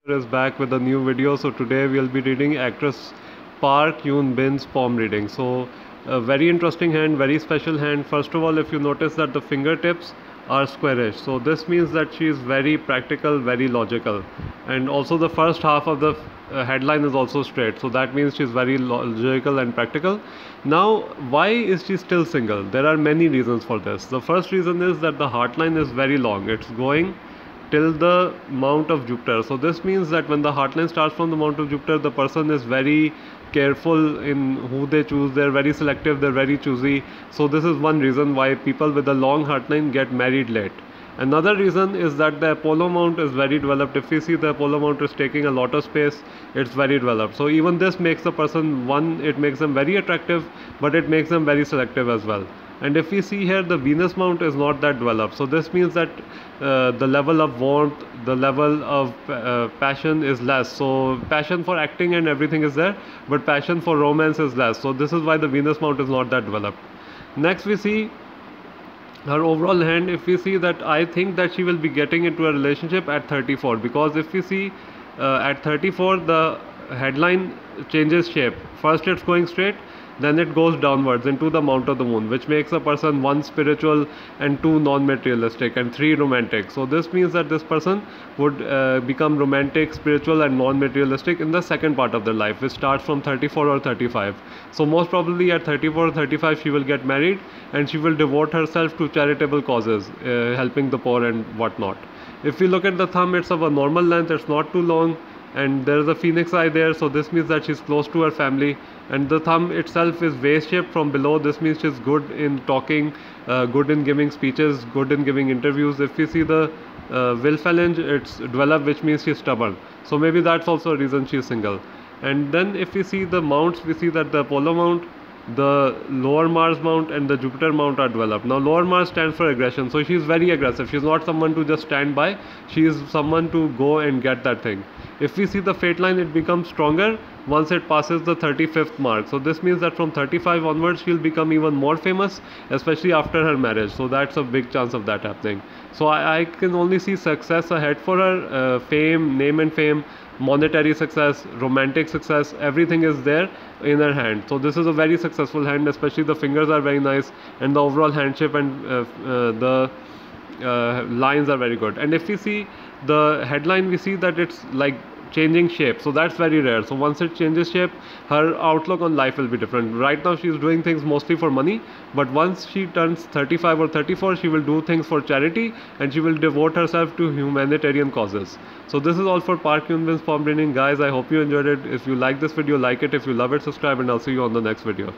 Is back with a new video. So today we'll be reading actress Park Eun-bin's palm reading. So a very interesting hand, very special hand. First of all, if you notice that the fingertips are squarish, so this means that she is very practical, very logical, and also the first half of the headline is also straight. So that means she's very logical and practical. Now, why is she still single? There are many reasons for this. The first reason is that the heart line is very long. It's going till the mount of Jupiter. So this means that when the heartline starts from the mount of Jupiter, the person is very careful in who they choose. They're very selective, they're very choosy. So this is one reason why people with a long heartline get married late. Another reason is that the Apollo mount is very developed. If we see the Apollo mount is taking a lot of space, it's very developed. So even this makes the person, one, it makes them very attractive, but it makes them very selective as well. And if we see here, the Venus mount is not that developed. So this means that the level of warmth, the level of passion is less. So passion for acting and everything is there, but passion for romance is less. So this is why the Venus mount is not that developed. Next we see her overall hand. If we see that, I think that she will be getting into a relationship at 34, because if we see at 34 the headline changes shape. First it's going straight, then it goes downwards into the mount of the moon, which makes a person, one, spiritual, and two, non-materialistic, and three, romantic. So this means that this person would become romantic, spiritual, and non-materialistic in the second part of their life, which starts from 34 or 35. So most probably at 34 or 35 she will get married, and she will devote herself to charitable causes, helping the poor and whatnot. If we look at the thumb, it's of a normal length, it's not too long, and there is a phoenix eye there, so this means that she's close to her family. And the thumb itself is vase shaped from below. This means she's good in talking, good in giving speeches, good in giving interviews. If we see the will phalange, it's developed, which means she's stubborn. So maybe that's also a reason she's single. And then if we see the mounts, we see that the Apollo mount, the lower Mars mount, and the Jupiter mount are developed. Now lower Mars stands for aggression, so she's very aggressive. She's not someone to just stand by, she is someone to go and get that thing. If we see the fate line, it becomes stronger once it passes the 35th mark. So this means that from 35 onwards she'll become even more famous, especially after her marriage. So that's a big chance of that happening. So I can only see success ahead for her, fame, name and fame, monetary success, romantic success, everything is there in her hand. So this is a very successful hand, especially the fingers are very nice, and the overall hand shape and the lines are very good. And if we see the headline, we see that it's like changing shape, so that's very rare. So once it changes shape, her outlook on life will be different. Right now she is doing things mostly for money, but once she turns 35 or 34, she will do things for charity, and she will devote herself to humanitarian causes. So this is all for Park Eun-bin's palm reading. Guys, I hope you enjoyed it. If you like this video, like it. If you love it, subscribe, and I'll see you on the next video.